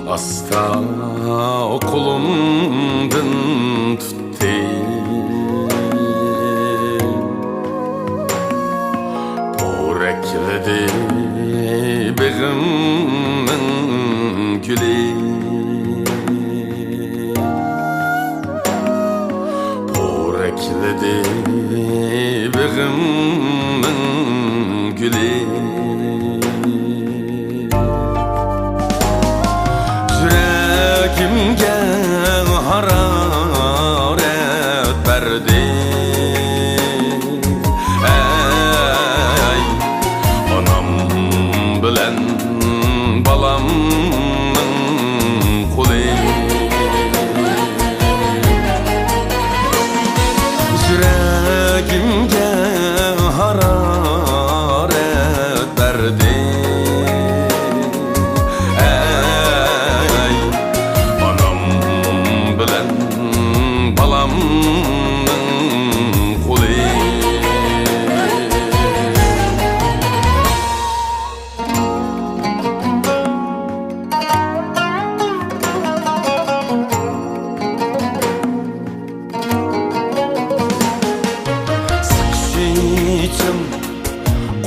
Asta okulumdun tuttu Porekledi begimmin gülü Porekledi begimmin gülü Kimge hararet verdi Ey anam bilen balamın kuli Yüreğimge hararet verdi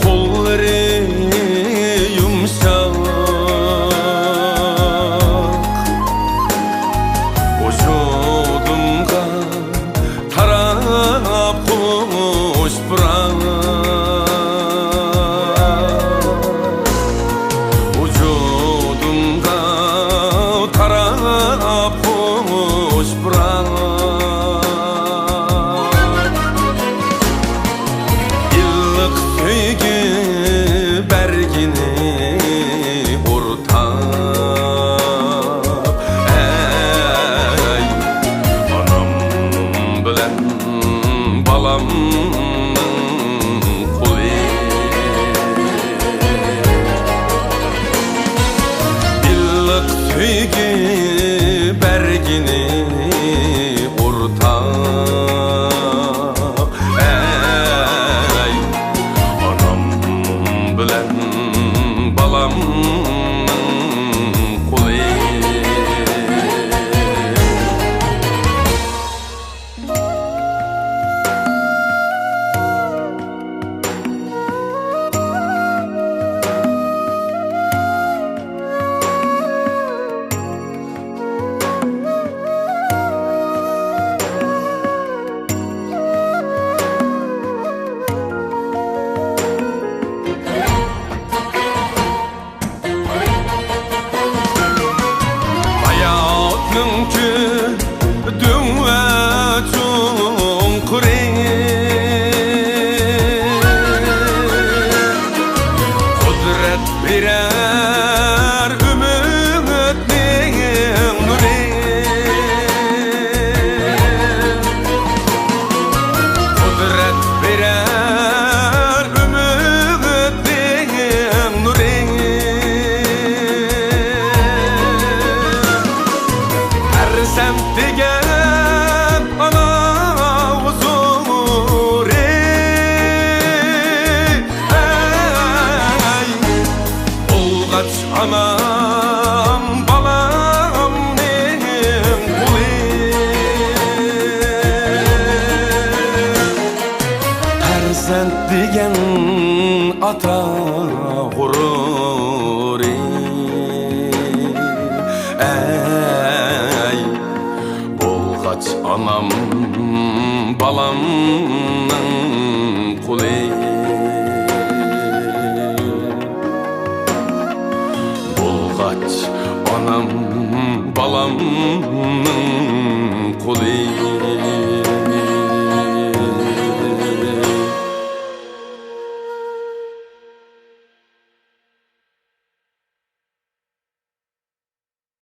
Kolları yumuşak Vücudumga tarap kuş bırak Vücudumga tarap kuş bırak Sevgi bergini ortak Ey anam bilen balamın kuli İllik sevgi bergini ortak balamın kuli Mümkün dünya çunkuru Kudret birer ümitnin nuru Kudret birer ümitnin nuru Semtigen ana huzuri Olgaç anam balam benim kuli Perzent digen ata gururi Anam balamның құлы. Болғач анам баламның